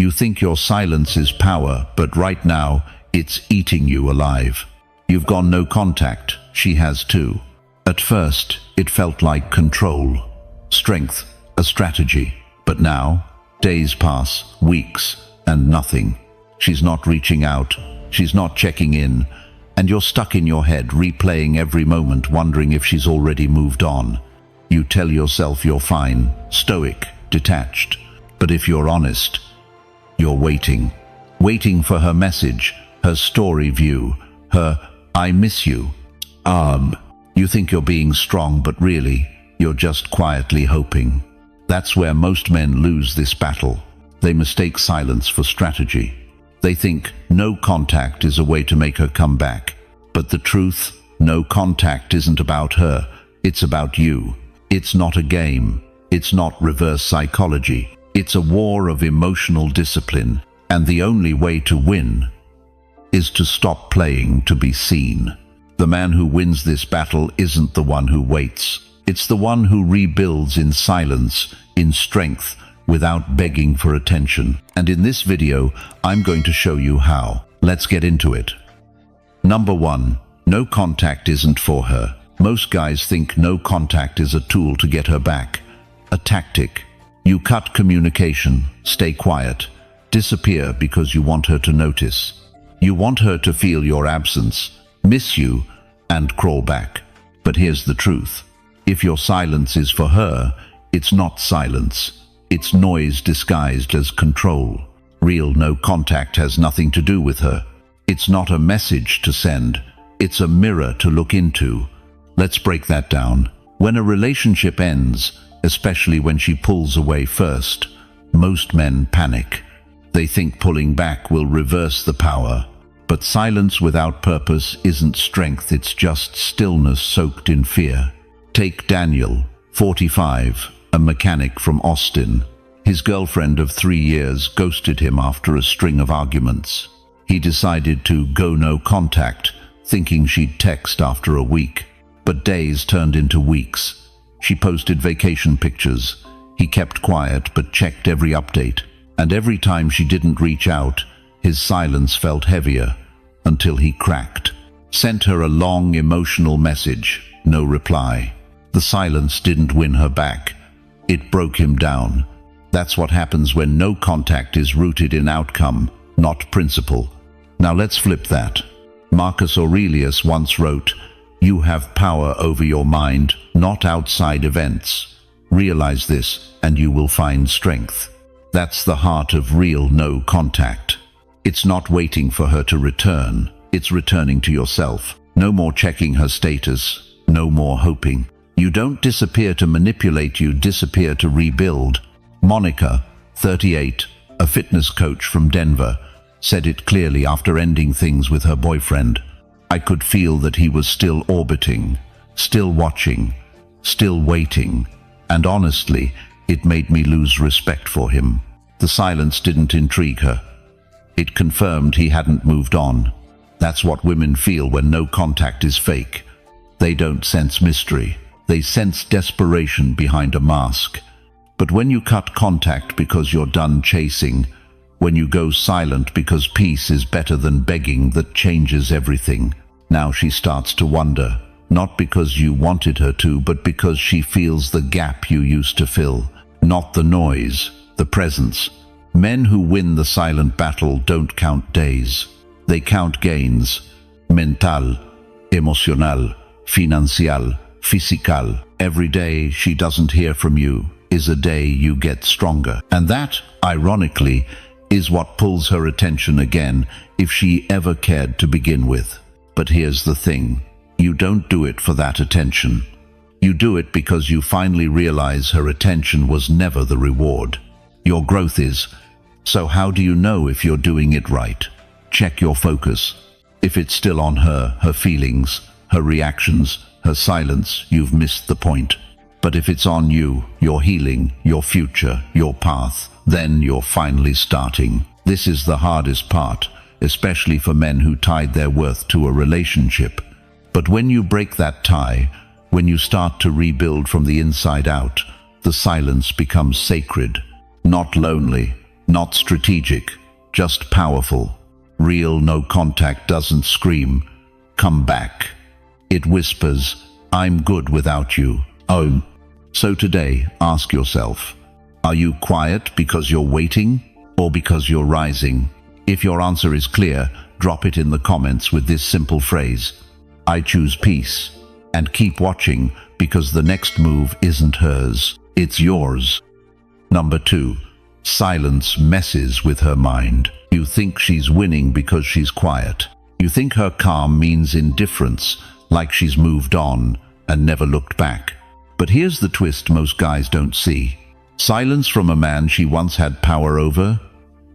You think your silence is power, but right now, it's eating you alive. You've gone no contact, she has too. At first, it felt like control, strength, a strategy. But now, days pass, weeks, and nothing. She's not reaching out, she's not checking in, and you're stuck in your head, replaying every moment, wondering if she's already moved on. You tell yourself you're fine, stoic, detached. But if you're honest, you're waiting. Waiting for her message, her story view, her "I miss you." You think you're being strong, but really, you're just quietly hoping. That's where most men lose this battle. They mistake silence for strategy. They think no contact is a way to make her come back. But the truth, no contact isn't about her, it's about you. It's not a game. It's not reverse psychology. It's a war of emotional discipline. And the only way to win is to stop playing to be seen. The man who wins this battle isn't the one who waits. It's the one who rebuilds in silence, in strength, without begging for attention. And in this video, I'm going to show you how. Let's get into it. Number 1. No contact isn't for her. Most guys think no contact is a tool to get her back. A tactic. You cut communication, stay quiet, disappear because you want her to notice. You want her to feel your absence, miss you, and crawl back. But here's the truth. If your silence is for her, it's not silence. It's noise disguised as control. Real no contact has nothing to do with her. It's not a message to send. It's a mirror to look into. Let's break that down. When a relationship ends, especially when she pulls away first, most men panic. They think pulling back will reverse the power. But silence without purpose isn't strength, it's just stillness soaked in fear. Take Daniel, 45, a mechanic from Austin. His girlfriend of 3 years ghosted him after a string of arguments. He decided to go no contact, thinking she'd text after a week. But days turned into weeks. She posted vacation pictures. He kept quiet but checked every update. And every time she didn't reach out, his silence felt heavier, until he cracked. Sent her a long emotional message, no reply. The silence didn't win her back. It broke him down. That's what happens when no contact is rooted in outcome, not principle. Now let's flip that. Marcus Aurelius once wrote, "You have power over your mind, not outside events. Realize this, and you will find strength." That's the heart of real no contact. It's not waiting for her to return. It's returning to yourself. No more checking her status. No more hoping. You don't disappear to manipulate, you disappear to rebuild. Monica, 38, a fitness coach from Denver, said it clearly after ending things with her boyfriend. "I could feel that he was still orbiting, still watching, still waiting, and honestly, it made me lose respect for him." The silence didn't intrigue her. It confirmed he hadn't moved on. That's what women feel when no contact is fake. They don't sense mystery. They sense desperation behind a mask. But when you cut contact because you're done chasing, when you go silent because peace is better than begging, that changes everything. Now she starts to wonder, not because you wanted her to, but because she feels the gap you used to fill. Not the noise, the presence. Men who win the silent battle don't count days. They count gains. Mental, emocional, financial, physical. Every day she doesn't hear from you is a day you get stronger. And that, ironically, is what pulls her attention again, if she ever cared to begin with. But here's the thing. You don't do it for that attention. You do it because you finally realize her attention was never the reward. Your growth is. So how do you know if you're doing it right? Check your focus. If it's still on her, her feelings, her reactions, her silence, you've missed the point. But if it's on you, your healing, your future, your path, then you're finally starting. This is the hardest part, especially for men who tied their worth to a relationship. But when you break that tie, when you start to rebuild from the inside out, the silence becomes sacred. Not lonely, Not strategic, just powerful. Real no contact doesn't scream, "Come back." It whispers, "I'm good without you." Oh. So today, ask yourself, are you quiet because you're waiting or because you're rising? If your answer is clear, drop it in the comments with this simple phrase, "I choose peace," and keep watching because the next move isn't hers, it's yours. Number 2. Silence messes with her mind. You think she's winning because she's quiet. You think her calm means indifference, like she's moved on and never looked back. But here's the twist most guys don't see. Silence from a man she once had power over?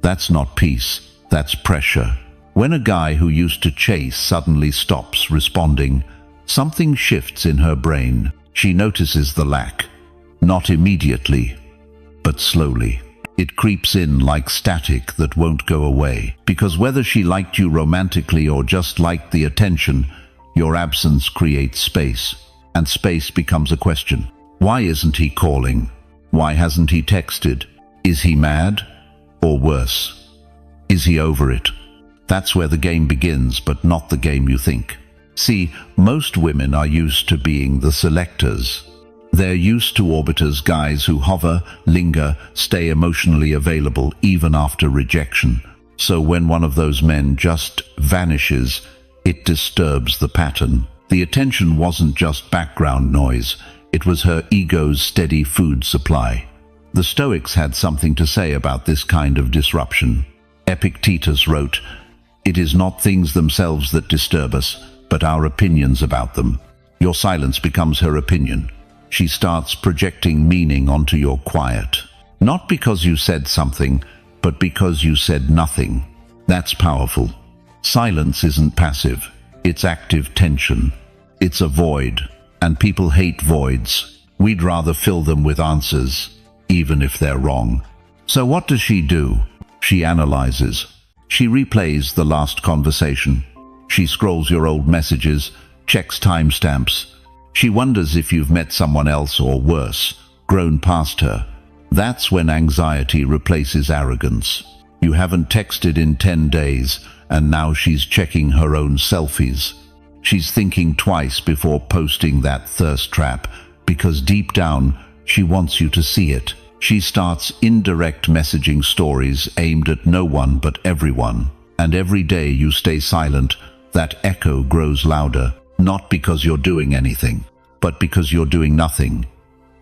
That's not peace, that's pressure. When a guy who used to chase suddenly stops responding, something shifts in her brain. She notices the lack. Not immediately, but slowly. It creeps in like static that won't go away. Because whether she liked you romantically or just liked the attention, your absence creates space. And space becomes a question. Why isn't he calling? Why hasn't he texted? Is he mad? Or worse, is he over it? That's where the game begins, but not the game you think. See, most women are used to being the selectors. They're used to orbiters, guys who hover, linger, stay emotionally available even after rejection. So when one of those men just vanishes, it disturbs the pattern. The attention wasn't just background noise, it was her ego's steady food supply. The Stoics had something to say about this kind of disruption. Epictetus wrote, "It is not things themselves that disturb us, but our opinions about them." Your silence becomes her opinion. She starts projecting meaning onto your quiet. Not because you said something, but because you said nothing. That's powerful. Silence isn't passive. It's active tension. It's a void, and people hate voids. We'd rather fill them with answers, even if they're wrong. So what does she do? She analyzes. She replays the last conversation. She scrolls your old messages, checks timestamps. She wonders if you've met someone else or worse, grown past her. That's when anxiety replaces arrogance. You haven't texted in 10 days, and now she's checking her own selfies. She's thinking twice before posting that thirst trap, because deep down, she wants you to see it. She starts indirect messaging stories aimed at no one but everyone. And every day you stay silent, that echo grows louder. Not because you're doing anything, but because you're doing nothing.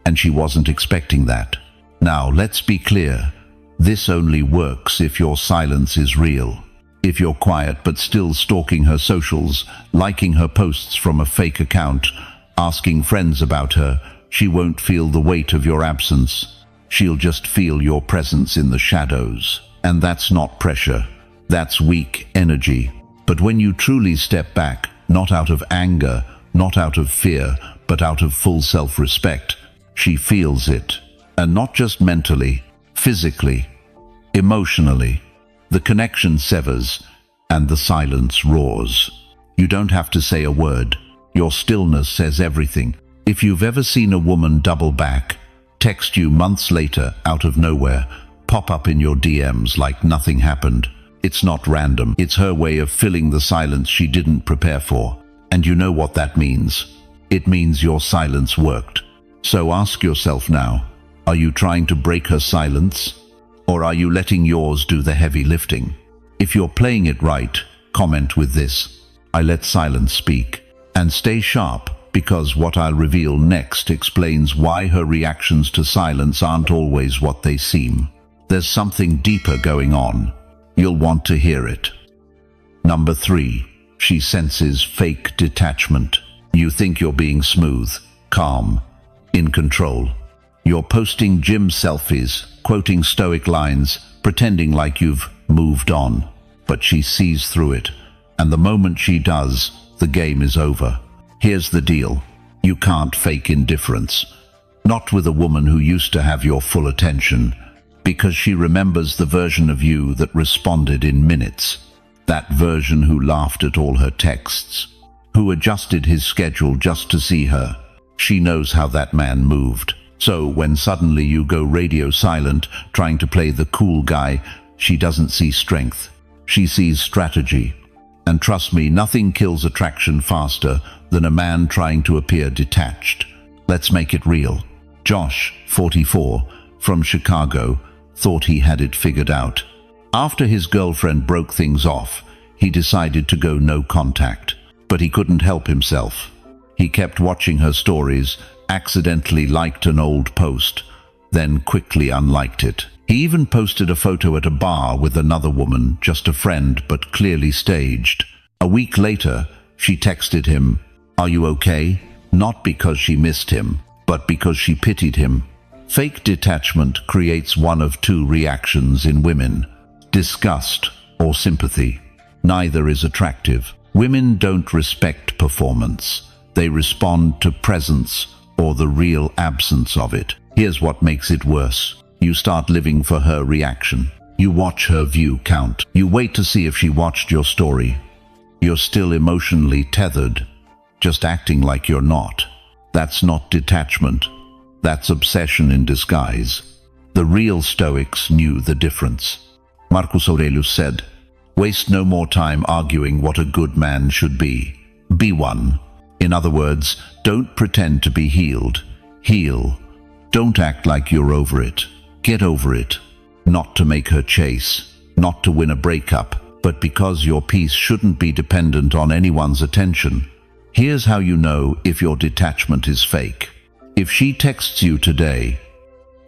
And she wasn't expecting that. Now, let's be clear. This only works if your silence is real. If you're quiet but still stalking her socials, liking her posts from a fake account, asking friends about her, she won't feel the weight of your absence. She'll just feel your presence in the shadows. And that's not pressure. That's weak energy. But when you truly step back, not out of anger, not out of fear, but out of full self-respect, she feels it. And not just mentally, physically, emotionally. The connection severs, and the silence roars. You don't have to say a word. Your stillness says everything. If you've ever seen a woman double back, text you months later out of nowhere, pop up in your DMs like nothing happened, it's not random. It's her way of filling the silence she didn't prepare for. And you know what that means. It means your silence worked. So ask yourself now, are you trying to break her silence? Or are you letting yours do the heavy lifting? If you're playing it right, comment with this, "I let silence speak." And stay sharp, because what I'll reveal next explains why her reactions to silence aren't always what they seem. There's something deeper going on. You'll want to hear it. Number 3. She senses fake detachment. You think you're being smooth, calm, in control. You're posting gym selfies, quoting Stoic lines, pretending like you've moved on. But she sees through it, and the moment she does, the game is over. Here's the deal. You can't fake indifference. Not with a woman who used to have your full attention, because she remembers the version of you that responded in minutes. That version who laughed at all her texts, who adjusted his schedule just to see her. She knows how that man moved. So when suddenly you go radio silent, trying to play the cool guy, she doesn't see strength. She sees strategy. And trust me, nothing kills attraction faster than a man trying to appear detached. Let's make it real. Josh, 44, from Chicago, thought he had it figured out. After his girlfriend broke things off, he decided to go no contact. But he couldn't help himself. He kept watching her stories, accidentally liked an old post, then quickly unliked it. He even posted a photo at a bar with another woman, just a friend, but clearly staged. A week later, she texted him, "Are you okay?" Not because she missed him, but because she pitied him. Fake detachment creates one of two reactions in women: disgust or sympathy. Neither is attractive. Women don't respect performance. They respond to presence or the real absence of it. Here's what makes it worse. You start living for her reaction. You watch her view count. You wait to see if she watched your story. You're still emotionally tethered, just acting like you're not. That's not detachment. That's obsession in disguise. The real Stoics knew the difference. Marcus Aurelius said, "Waste no more time arguing what a good man should be. Be one." In other words, don't pretend to be healed. Heal. Don't act like you're over it. Get over it. Not to make her chase, not to win a breakup, but because your peace shouldn't be dependent on anyone's attention. Here's how you know if your detachment is fake. If she texts you today,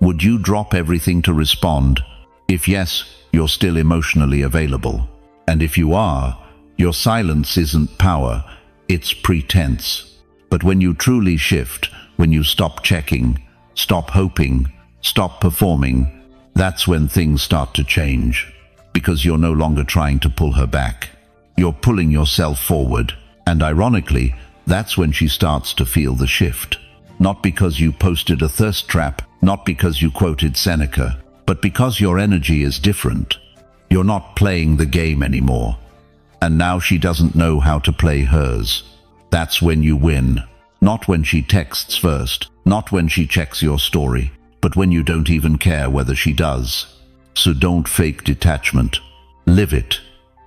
would you drop everything to respond? If yes, you're still emotionally available. And if you are, your silence isn't power, it's pretense. But when you truly shift, when you stop checking, stop hoping, stop performing, that's when things start to change. Because you're no longer trying to pull her back. You're pulling yourself forward. And ironically, that's when she starts to feel the shift. Not because you posted a thirst trap, not because you quoted Seneca, but because your energy is different. You're not playing the game anymore. And now she doesn't know how to play hers. That's when you win. Not when she texts first, not when she checks your story, but when you don't even care whether she does. So don't fake detachment. Live it.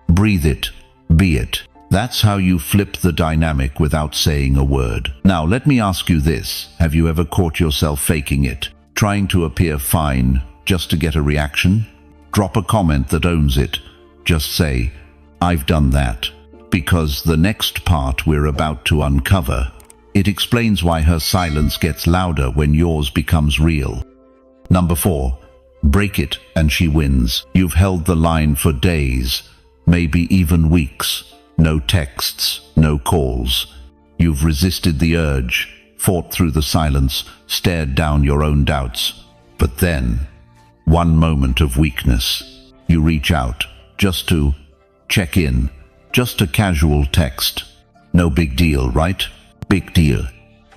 Breathe it. Be it. That's how you flip the dynamic without saying a word. Now let me ask you this. Have you ever caught yourself faking it? Trying to appear fine just to get a reaction? Drop a comment that owns it. Just say, "I've done that." Because the next part we're about to uncover, it explains why her silence gets louder when yours becomes real. Number 4. Break it and she wins. You've held the line for days, maybe even weeks. No texts, no calls. You've resisted the urge, fought through the silence, stared down your own doubts. But then, one moment of weakness. You reach out, just to check in, just a casual text. No big deal, right? Big deal.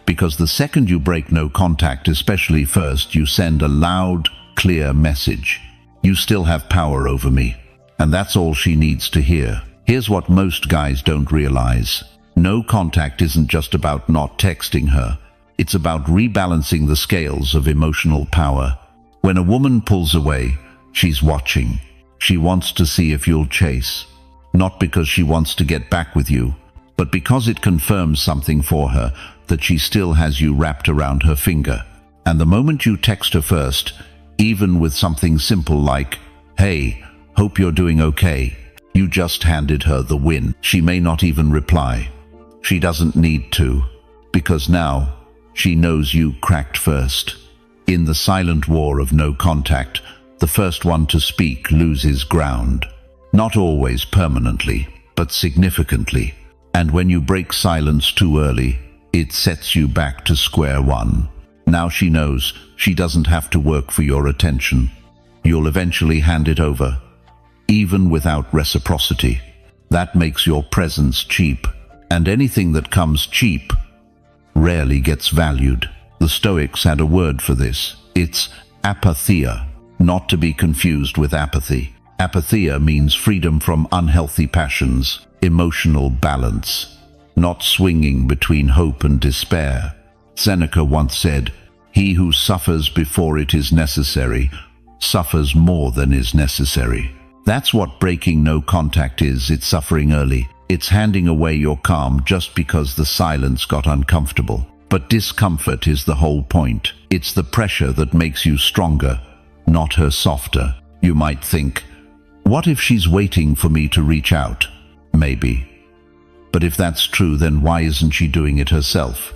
Because the second you break no contact, especially first, you send a loud, clear message. You still have power over me. And that's all she needs to hear. Here's what most guys don't realize. No contact isn't just about not texting her. It's about rebalancing the scales of emotional power. When a woman pulls away, she's watching. She wants to see if you'll chase. Not because she wants to get back with you, but because it confirms something for her, that she still has you wrapped around her finger. And the moment you text her first, even with something simple like, "Hey, hope you're doing okay," you just handed her the win. She may not even reply. She doesn't need to, because now she knows you cracked first. In the silent war of no contact, the first one to speak loses ground. Not always permanently, but significantly. And when you break silence too early, it sets you back to square one. Now she knows she doesn't have to work for your attention. You'll eventually hand it over, even without reciprocity. That makes your presence cheap. And anything that comes cheap rarely gets valued. The Stoics had a word for this. It's apatheia, not to be confused with apathy. Apatheia means freedom from unhealthy passions, emotional balance, not swinging between hope and despair. Seneca once said, He who suffers before it is necessary suffers more than is necessary. That's what breaking no contact is. It's suffering early. It's handing away your calm just because the silence got uncomfortable. But discomfort is the whole point. It's the pressure that makes you stronger, not her softer. You might think, what if she's waiting for me to reach out? Maybe. But if that's true, then why isn't she doing it herself?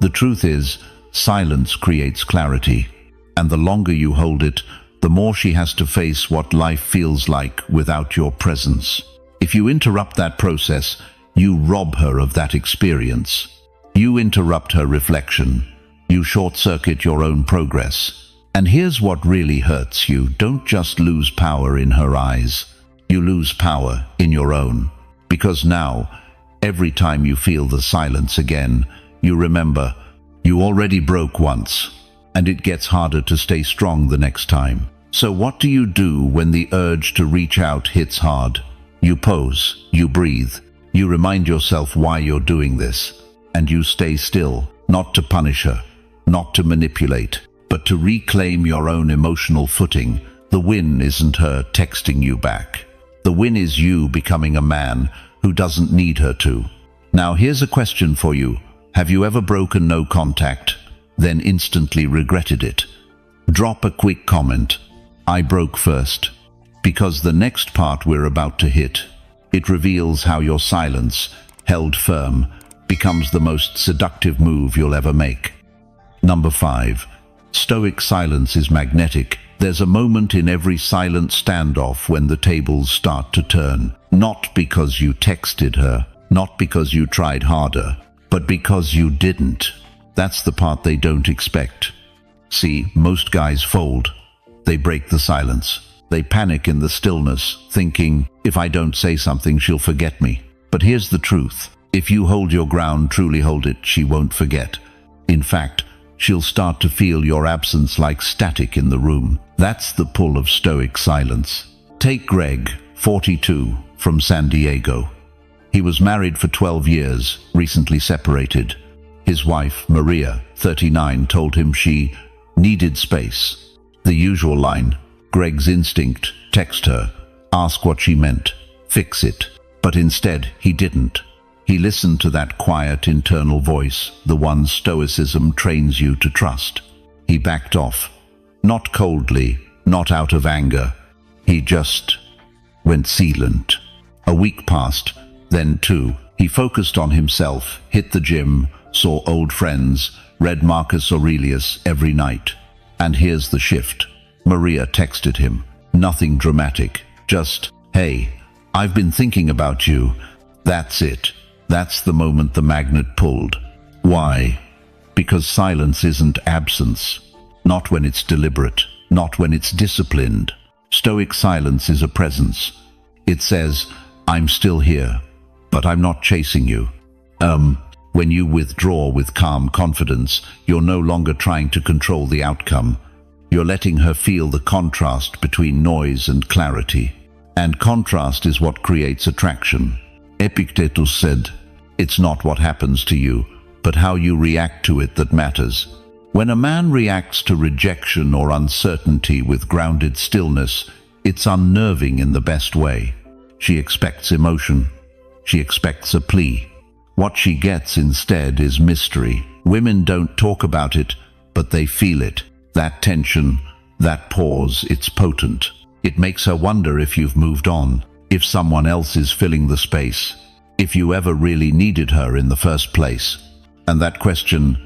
The truth is, silence creates clarity. And the longer you hold it, the more she has to face what life feels like without your presence. If you interrupt that process, you rob her of that experience. You interrupt her reflection. You short-circuit your own progress. And here's what really hurts you. Don't just lose power in her eyes. You lose power in your own. Because now, every time you feel the silence again, you remember, you already broke once, and it gets harder to stay strong the next time. So what do you do when the urge to reach out hits hard? You pause, you breathe, you remind yourself why you're doing this, and you stay still, not to punish her, not to manipulate, but to reclaim your own emotional footing. The win isn't her texting you back. The win is you becoming a man who doesn't need her to. Now here's a question for you. Have you ever broken no contact, then instantly regretted it? Drop a quick comment. I broke first. Because the next part we're about to hit, it reveals how your silence, held firm, becomes the most seductive move you'll ever make. Number 5. Stoic silence is magnetic. There's a moment in every silent standoff when the tables start to turn. Not because you texted her, not because you tried harder, but because you didn't. That's the part they don't expect. See, most guys fold. They break the silence. They panic in the stillness, thinking, if I don't say something, she'll forget me. But here's the truth. If you hold your ground, truly hold it, she won't forget. In fact, she'll start to feel your absence like static in the room. That's the pull of Stoic silence. Take Greg, 42, from San Diego. He was married for 12 years, recently separated. His wife, Maria, 39, told him she needed space. The usual line, Greg's instinct, text her, ask what she meant, fix it. But instead, he didn't. He listened to that quiet internal voice, the one Stoicism trains you to trust. He backed off. Not coldly, not out of anger. He just went silent. A week passed, then 2. He focused on himself, hit the gym, saw old friends, read Marcus Aurelius every night. And here's the shift. Maria texted him. Nothing dramatic, just, hey, I've been thinking about you. That's it. That's the moment the magnet pulled. Why? Because silence isn't absence. Not when it's deliberate, not when it's disciplined. Stoic silence is a presence. It says, I'm still here, but I'm not chasing you. When you withdraw with calm confidence, you're no longer trying to control the outcome. You're letting her feel the contrast between noise and clarity. And contrast is what creates attraction. Epictetus said, it's not what happens to you, but how you react to it that matters. When a man reacts to rejection or uncertainty with grounded stillness, it's unnerving in the best way. She expects emotion. She expects a plea. What she gets instead is mystery. Women don't talk about it, but they feel it. That tension, that pause, it's potent. It makes her wonder if you've moved on, if someone else is filling the space, if you ever really needed her in the first place. And that question,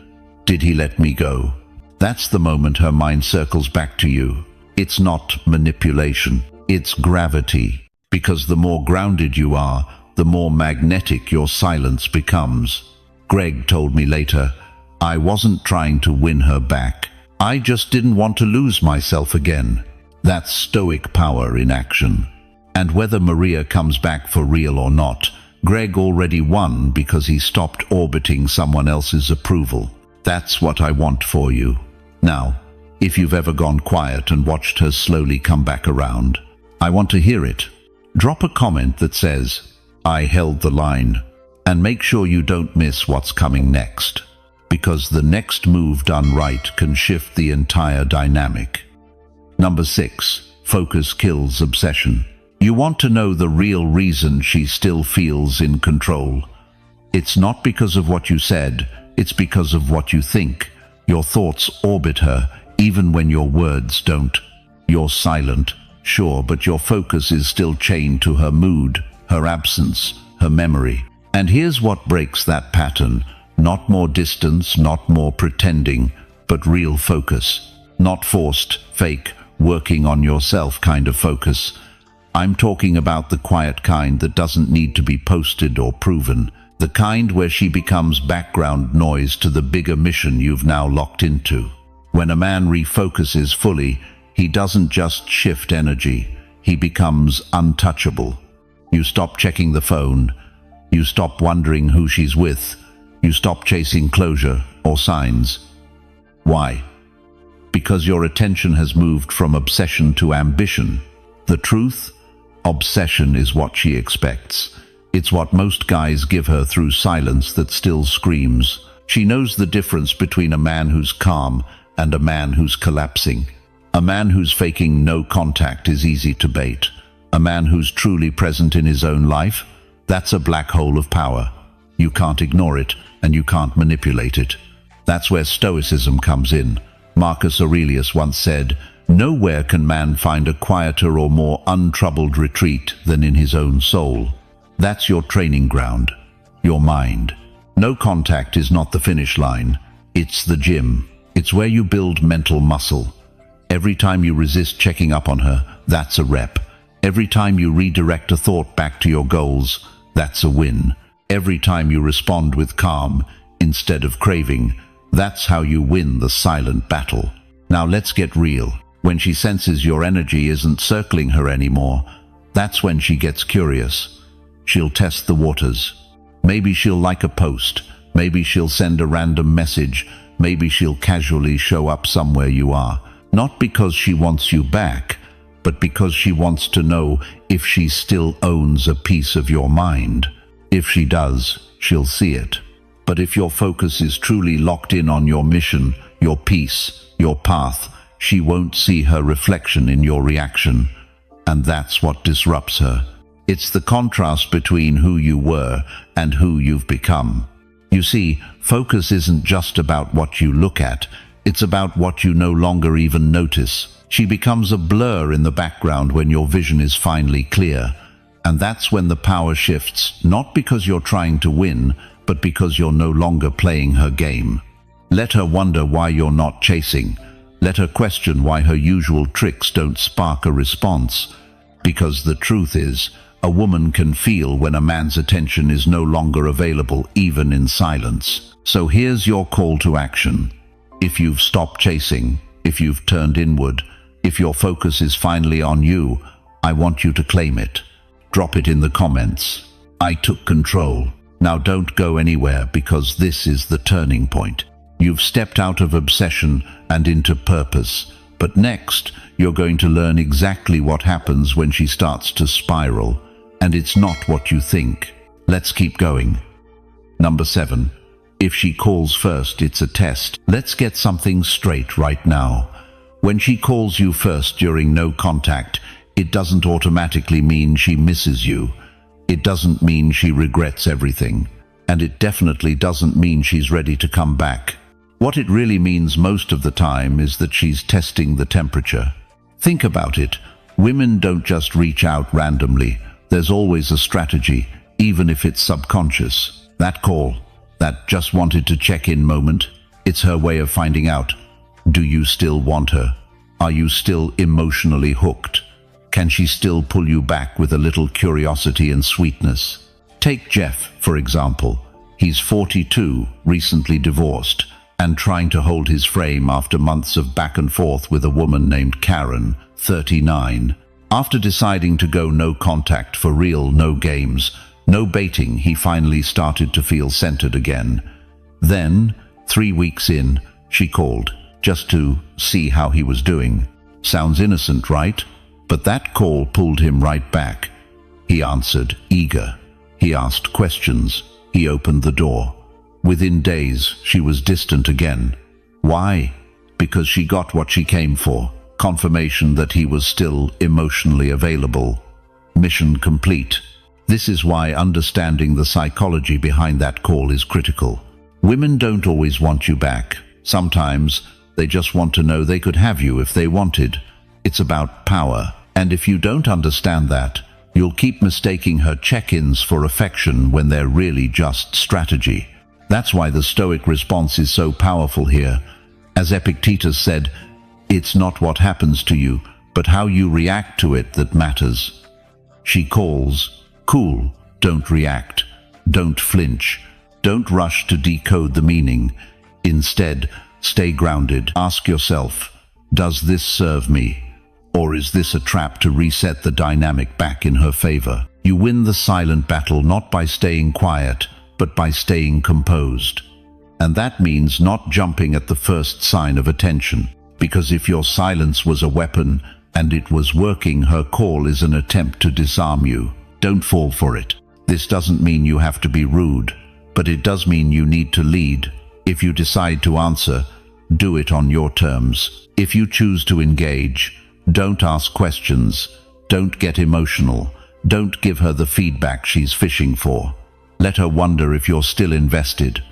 did he let me go? That's the moment her mind circles back to you. It's not manipulation, it's gravity. Because the more grounded you are, the more magnetic your silence becomes. Greg told me later, I wasn't trying to win her back. I just didn't want to lose myself again. That's Stoic power in action. And whether Maria comes back for real or not, Greg already won because he stopped orbiting someone else's approval. That's what I want for you. Now, if you've ever gone quiet and watched her slowly come back around, I want to hear it. Drop a comment that says, I held the line, and make sure you don't miss what's coming next. because the next move done right can shift the entire dynamic. Number 6. Focus kills obsession. You want to know the real reason she still feels in control. It's not because of what you said, it's because of what you think. Your thoughts orbit her, even when your words don't. You're silent, sure, but your focus is still chained to her mood, her absence, her memory. And here's what breaks that pattern. Not more distance, not more pretending, but real focus. Not forced, fake, working on yourself kind of focus. I'm talking about the quiet kind that doesn't need to be posted or proven. The kind where she becomes background noise to the bigger mission you've now locked into. When a man refocuses fully, he doesn't just shift energy, he becomes untouchable. You stop checking the phone, you stop wondering who she's with, you stop chasing closure or signs. Why? Because your attention has moved from obsession to ambition. The truth? Obsession is what she expects. It's what most guys give her through silence that still screams. She knows the difference between a man who's calm and a man who's collapsing. A man who's faking no contact is easy to bait. A man who's truly present in his own life, that's a black hole of power. You can't ignore it, and you can't manipulate it. That's where Stoicism comes in. Marcus Aurelius once said, "Nowhere can man find a quieter or more untroubled retreat than in his own soul." That's your training ground, your mind. No contact is not the finish line, it's the gym. It's where you build mental muscle. Every time you resist checking up on her, that's a rep. Every time you redirect a thought back to your goals, that's a win. Every time you respond with calm instead of craving, that's how you win the silent battle. Now let's get real. When she senses your energy isn't circling her anymore, that's when she gets curious. She'll test the waters. Maybe she'll like a post. Maybe she'll send a random message. Maybe she'll casually show up somewhere you are. Not because she wants you back, but because she wants to know if she still owns a piece of your mind. If she does, she'll see it. But if your focus is truly locked in on your mission, your peace, your path, she won't see her reflection in your reaction. And that's what disrupts her. It's the contrast between who you were and who you've become. You see, focus isn't just about what you look at, it's about what you no longer even notice. She becomes a blur in the background when your vision is finally clear. And that's when the power shifts, not because you're trying to win, but because you're no longer playing her game. Let her wonder why you're not chasing. Let her question why her usual tricks don't spark a response. Because the truth is, a woman can feel when a man's attention is no longer available, even in silence. So here's your call to action. If you've stopped chasing, if you've turned inward, if your focus is finally on you, I want you to claim it. Drop it in the comments. I took control. Now don't go anywhere, because this is the turning point. You've stepped out of obsession and into purpose. But next, you're going to learn exactly what happens when she starts to spiral. And it's not what you think. Let's keep going. Number 7. If she calls first, it's a test. Let's get something straight right now. When she calls you first during no contact, it doesn't automatically mean she misses you. It doesn't mean she regrets everything. And it definitely doesn't mean she's ready to come back. What it really means most of the time is that she's testing the temperature. Think about it. Women don't just reach out randomly. There's always a strategy, even if it's subconscious. That call, that just wanted to check in moment, it's her way of finding out. Do you still want her? Are you still emotionally hooked? Can she still pull you back with a little curiosity and sweetness? Take Jeff, for example. He's 42, recently divorced, and trying to hold his frame after months of back and forth with a woman named Karen, 39. After deciding to go no contact for real, no games, no baiting, he finally started to feel centered again. Then, 3 weeks in, she called, just to see how he was doing. Sounds innocent, right? But that call pulled him right back. He answered, eager. He asked questions. He opened the door. Within days, she was distant again. Why? Because she got what she came for. Confirmation that he was still emotionally available. Mission complete. This is why understanding the psychology behind that call is critical. Women don't always want you back. Sometimes they just want to know they could have you if they wanted. It's about power. And if you don't understand that, you'll keep mistaking her check-ins for affection when they're really just strategy. That's why the Stoic response is so powerful here. As Epictetus said, it's not what happens to you, but how you react to it that matters. She calls. Cool. Don't react. Don't flinch. Don't rush to decode the meaning. Instead, stay grounded. Ask yourself, does this serve me? Or is this a trap to reset the dynamic back in her favor? You win the silent battle not by staying quiet, but by staying composed. And that means not jumping at the first sign of attention. Because if your silence was a weapon and it was working, her call is an attempt to disarm you. Don't fall for it. This doesn't mean you have to be rude, but it does mean you need to lead. If you decide to answer, do it on your terms. If you choose to engage, don't ask questions. Don't get emotional. Don't give her the feedback she's fishing for. Let her wonder if you're still invested.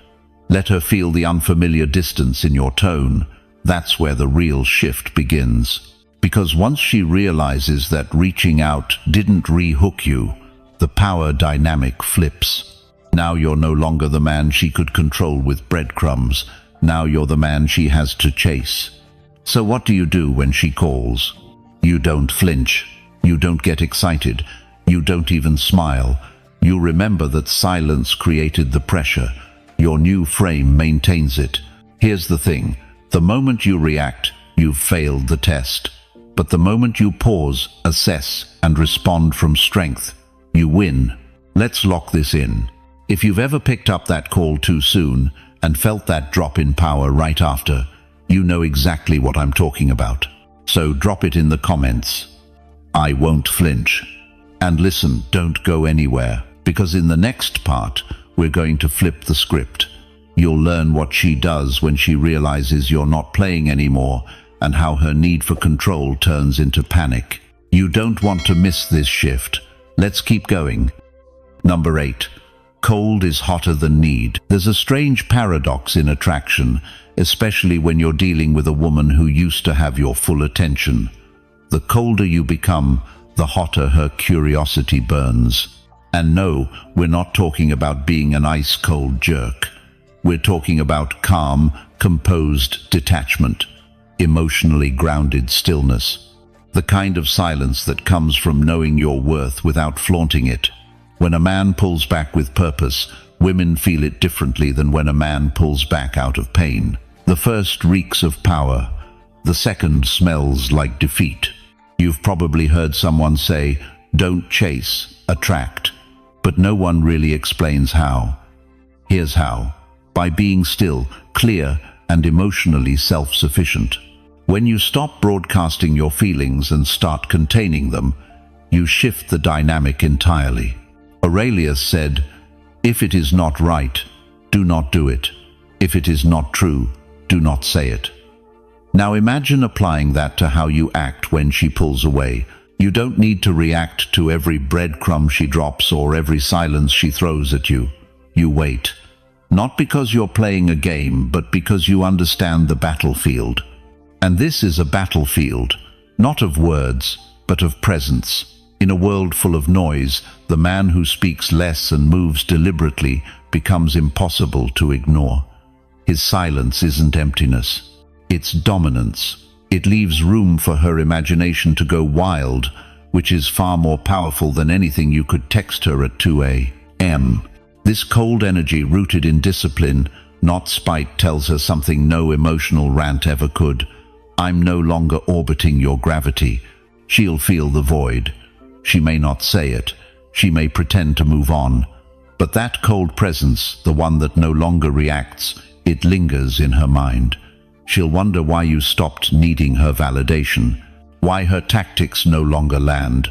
Let her feel the unfamiliar distance in your tone. That's where the real shift begins. Because once she realizes that reaching out didn't re-hook you, the power dynamic flips. Now you're no longer the man she could control with breadcrumbs. Now you're the man she has to chase. So what do you do when she calls? You don't flinch. You don't get excited. You don't even smile. You remember that silence created the pressure. Your new frame maintains it. Here's the thing. The moment you react, you've failed the test. But the moment you pause, assess, and respond from strength, you win. Let's lock this in. If you've ever picked up that call too soon and felt that drop in power right after, you know exactly what I'm talking about. So drop it in the comments. I won't flinch. And listen, don't go anywhere, because in the next part, we're going to flip the script. You'll learn what she does when she realizes you're not playing anymore, and how her need for control turns into panic. You don't want to miss this shift. Let's keep going. Number 8. Cold is hotter than need. There's a strange paradox in attraction, especially when you're dealing with a woman who used to have your full attention. The colder you become, the hotter her curiosity burns. And no, we're not talking about being an ice-cold jerk. We're talking about calm, composed detachment, emotionally grounded stillness. The kind of silence that comes from knowing your worth without flaunting it. When a man pulls back with purpose, women feel it differently than when a man pulls back out of pain. The first reeks of power. The second smells like defeat. You've probably heard someone say, don't chase, attract. But no one really explains how. Here's how. By being still, clear, and emotionally self-sufficient. When you stop broadcasting your feelings and start containing them, you shift the dynamic entirely. Aurelius said, if it is not right, do not do it. If it is not true, do not say it. Now imagine applying that to how you act when she pulls away. You don't need to react to every breadcrumb she drops or every silence she throws at you. You wait. Not because you're playing a game, but because you understand the battlefield. And this is a battlefield, not of words, but of presence. In a world full of noise, the man who speaks less and moves deliberately becomes impossible to ignore. His silence isn't emptiness. It's dominance. It leaves room for her imagination to go wild, which is far more powerful than anything you could text her at 2 a.m. This cold energy rooted in discipline, not spite, tells her something no emotional rant ever could. I'm no longer orbiting your gravity. She'll feel the void. She may not say it. She may pretend to move on. But that cold presence, the one that no longer reacts, it lingers in her mind. She'll wonder why you stopped needing her validation, why her tactics no longer land.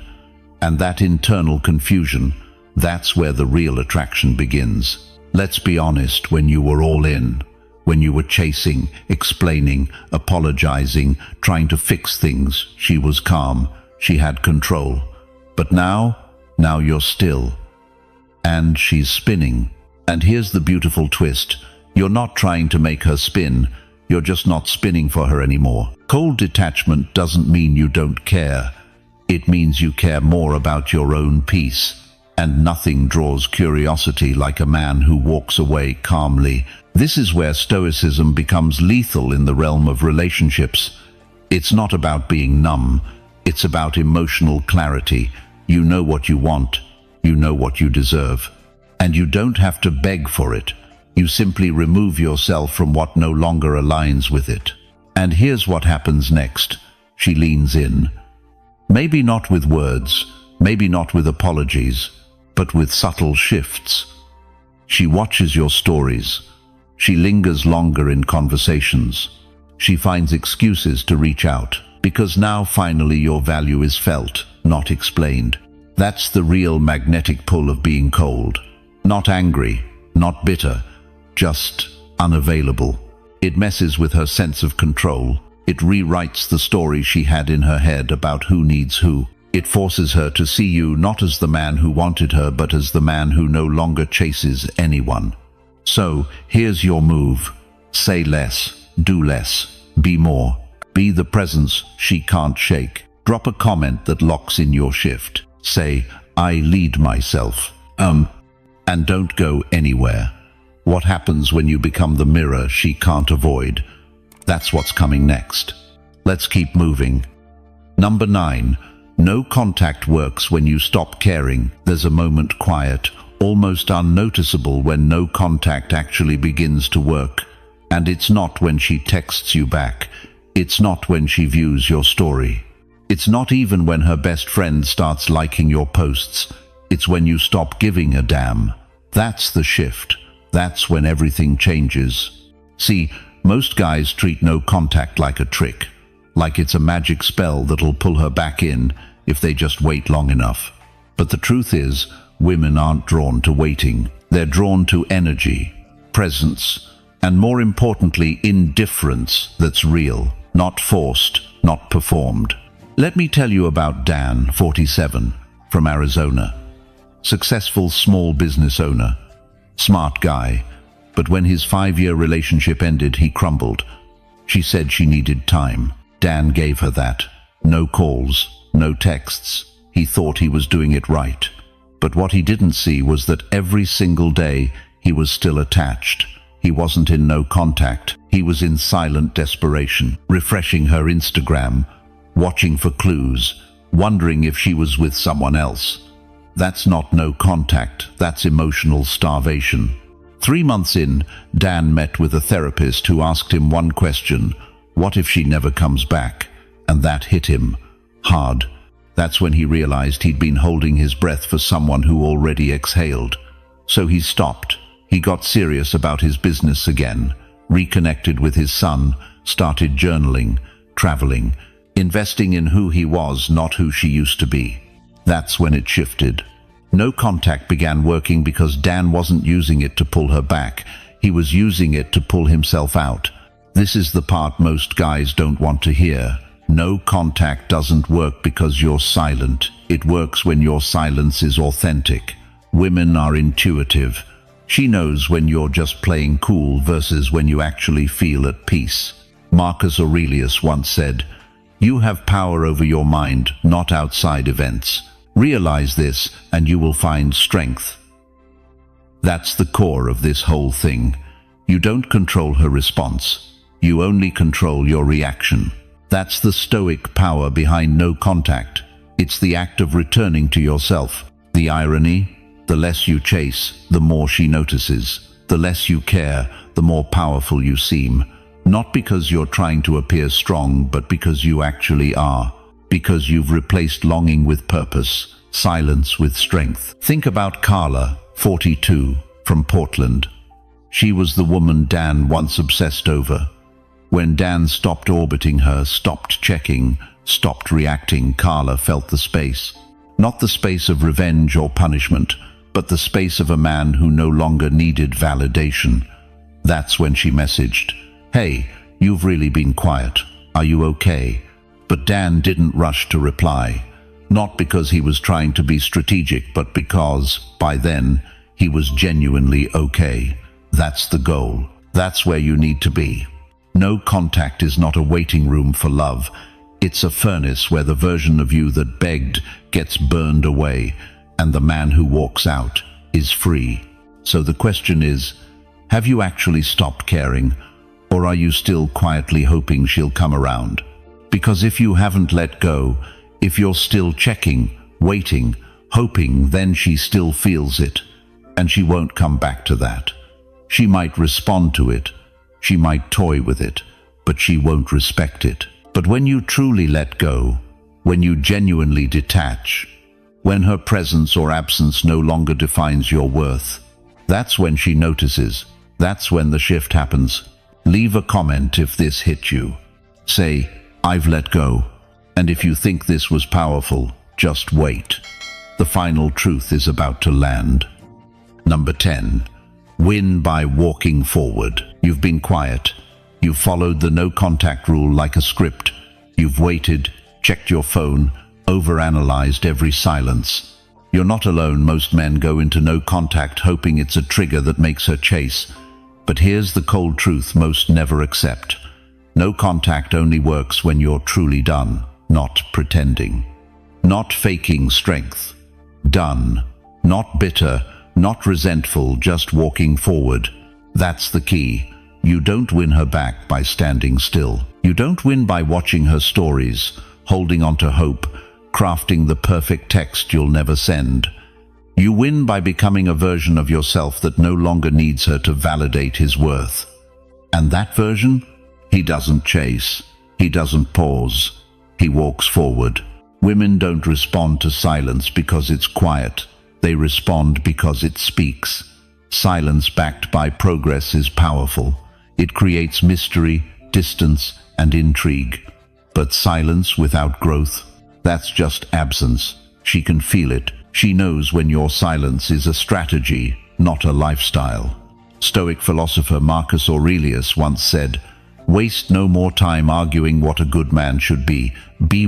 And that internal confusion, that's where the real attraction begins. Let's be honest, when you were all in, when you were chasing, explaining, apologizing, trying to fix things, she was calm, she had control. But now you're still. And she's spinning. And here's the beautiful twist. You're not trying to make her spin, you're just not spinning for her anymore. Cold detachment doesn't mean you don't care. It means you care more about your own peace. And nothing draws curiosity like a man who walks away calmly. This is where Stoicism becomes lethal in the realm of relationships. It's not about being numb, it's about emotional clarity. You know what you want, you know what you deserve. And you don't have to beg for it. You simply remove yourself from what no longer aligns with it. And here's what happens next. She leans in. Maybe not with words, maybe not with apologies, but with subtle shifts. She watches your stories. She lingers longer in conversations. She finds excuses to reach out, because now finally your value is felt, not explained. That's the real magnetic pull of being cold. Not angry, not bitter, just unavailable. It messes with her sense of control. It rewrites the story she had in her head about who needs who. It forces her to see you not as the man who wanted her, but as the man who no longer chases anyone. So, here's your move. Say less, do less, be more. Be the presence she can't shake. Drop a comment that locks in your shift. Say, I lead myself. And don't go anywhere. What happens when you become the mirror she can't avoid? That's what's coming next. Let's keep moving. Number 9. No contact works when you stop caring. There's a moment quiet, almost unnoticeable, when no contact actually begins to work. And it's not when she texts you back. It's not when she views your story. It's not even when her best friend starts liking your posts. It's when you stop giving a damn. That's the shift. That's when everything changes. See, most guys treat no contact like a trick, like it's a magic spell that'll pull her back in if they just wait long enough. But the truth is, women aren't drawn to waiting. They're drawn to energy, presence, and more importantly, indifference that's real, not forced, not performed. Let me tell you about Dan, 47, from Arizona. Successful small business owner. Smart guy. But when his 5-year relationship ended, he crumbled. She said she needed time. Dan gave her that. No calls, no texts. He thought he was doing it right. But what he didn't see was that every single day he was still attached. He wasn't in no contact. He was in silent desperation, refreshing her Instagram, watching for clues, wondering if she was with someone else. That's not no contact, that's emotional starvation. 3 months in, Dan met with a therapist who asked him one question: what if she never comes back? And that hit him hard. That's when he realized he'd been holding his breath for someone who already exhaled. So he stopped. He got serious about his business again, reconnected with his son, started journaling, traveling, investing in who he was, not who she used to be. That's when it shifted. No contact began working because Dan wasn't using it to pull her back. He was using it to pull himself out. This is the part most guys don't want to hear. No contact doesn't work because you're silent. It works when your silence is authentic. Women are intuitive. She knows when you're just playing cool versus when you actually feel at peace. Marcus Aurelius once said, "You have power over your mind, not outside events. Realize this and you will find strength." That's the core of this whole thing. You don't control her response. You only control your reaction. That's the Stoic power behind no contact. It's the act of returning to yourself. The irony: the less you chase, the more she notices. The less you care, the more powerful you seem. Not because you're trying to appear strong, but because you actually are. Because you've replaced longing with purpose, silence with strength. Think about Carla, 42, from Portland. She was the woman Dan once obsessed over. When Dan stopped orbiting her, stopped checking, stopped reacting, Carla felt the space. Not the space of revenge or punishment, but the space of a man who no longer needed validation. That's when she messaged, "Hey, you've really been quiet. Are you okay?" But Dan didn't rush to reply, not because he was trying to be strategic, but because, by then, he was genuinely okay. That's the goal. That's where you need to be. No contact is not a waiting room for love. It's a furnace where the version of you that begged gets burned away, and the man who walks out is free. So the question is, have you actually stopped caring, or are you still quietly hoping she'll come around? Because if you haven't let go, if you're still checking, waiting, hoping, then she still feels it, and she won't come back to that. She might respond to it, she might toy with it, but she won't respect it. But when you truly let go, when you genuinely detach, when her presence or absence no longer defines your worth, that's when she notices. That's when the shift happens. Leave a comment if this hit you. Say, "I've let go." And if you think this was powerful, just wait. The final truth is about to land. Number 10. Win by walking forward. You've been quiet. You've followed the no contact rule like a script. You've waited, checked your phone, overanalyzed every silence. You're not alone. Most men go into no contact hoping it's a trigger that makes her chase. But here's the cold truth most never accept. No contact only works when you're truly done, not pretending. Not faking strength. Done. Not bitter, not resentful, just walking forward. That's the key. You don't win her back by standing still. You don't win by watching her stories, holding on to hope, crafting the perfect text you'll never send. You win by becoming a version of yourself that no longer needs her to validate his worth. And that version? He doesn't chase. He doesn't pause. He walks forward. Women don't respond to silence because it's quiet. They respond because it speaks. Silence backed by progress is powerful. It creates mystery, distance, and intrigue. But silence without growth? That's just absence. She can feel it. She knows when your silence is a strategy, not a lifestyle. Stoic philosopher Marcus Aurelius once said, "Waste no more time arguing what a good man should be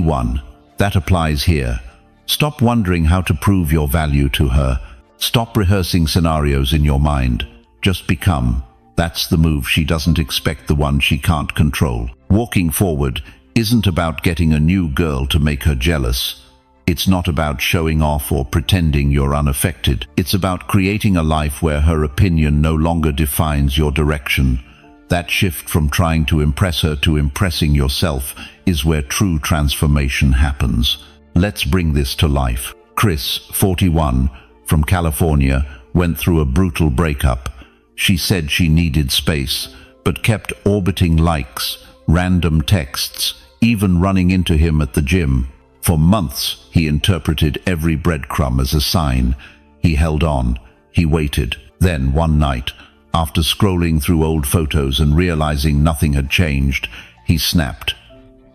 one." That applies here. Stop wondering how to prove your value to her. Stop rehearsing scenarios in your mind. Just become. That's the move she doesn't expect, the one she can't control. Walking forward isn't about getting a new girl to make her jealous. It's not about showing off or pretending you're unaffected. It's about creating a life where her opinion no longer defines your direction. That shift from trying to impress her to impressing yourself is where true transformation happens. Let's bring this to life. Chris, 41, from California, went through a brutal breakup. She said she needed space, but kept orbiting likes, random texts, even running into him at the gym. For months, he interpreted every breadcrumb as a sign. He held on. He waited. Then, one night, after scrolling through old photos and realizing nothing had changed, he snapped.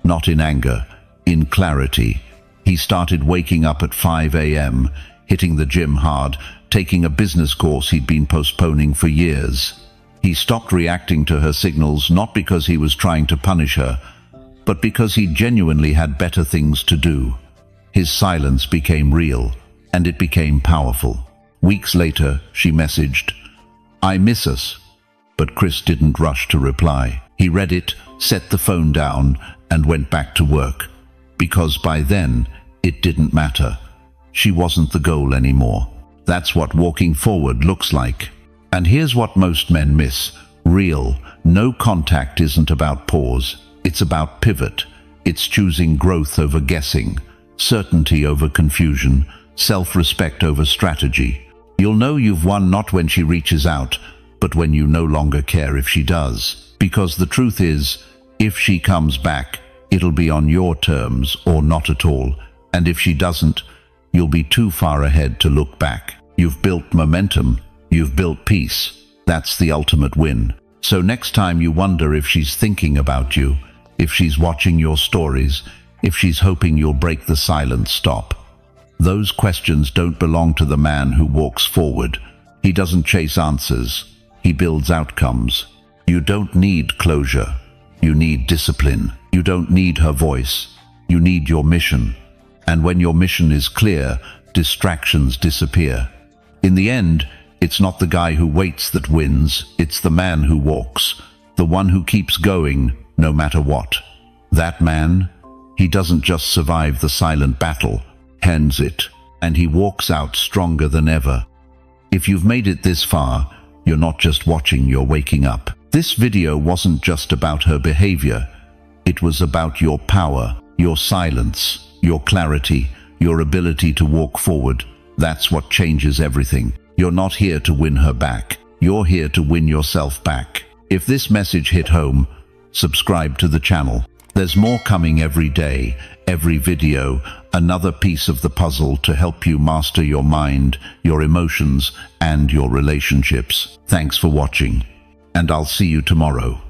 Not in anger, in clarity. He started waking up at 5 a.m., hitting the gym hard, taking a business course he'd been postponing for years. He stopped reacting to her signals, not because he was trying to punish her, but because he genuinely had better things to do. His silence became real, and it became powerful. Weeks later, she messaged, "I miss us." But Chris didn't rush to reply. He read it, set the phone down, and went back to work. Because by then, it didn't matter. She wasn't the goal anymore. That's what walking forward looks like. And here's what most men miss. Real, no contact isn't about pause. It's about pivot. It's choosing growth over guessing, certainty over confusion, self-respect over strategy. You'll know you've won not when she reaches out, but when you no longer care if she does. Because the truth is, if she comes back, it'll be on your terms or not at all. And if she doesn't, you'll be too far ahead to look back. You've built momentum. You've built peace. That's the ultimate win. So next time you wonder if she's thinking about you, if she's watching your stories, if she's hoping you'll break the silence, stop. Those questions don't belong to the man who walks forward. He doesn't chase answers. He builds outcomes. You don't need closure. You need discipline. You don't need her voice. You need your mission. And when your mission is clear, distractions disappear. In the end, it's not the guy who waits that wins, it's the man who walks, the one who keeps going no matter what. That man, he doesn't just survive the silent battle, ends it, and he walks out stronger than ever. If you've made it this far, you're not just watching, you're waking up. This video wasn't just about her behavior. It was about your power, your silence, your clarity, your ability to walk forward. That's what changes everything. You're not here to win her back. You're here to win yourself back. If this message hit home, subscribe to the channel. There's more coming every day, every video, another piece of the puzzle to help you master your mind, your emotions, and your relationships. Thanks for watching, and I'll see you tomorrow.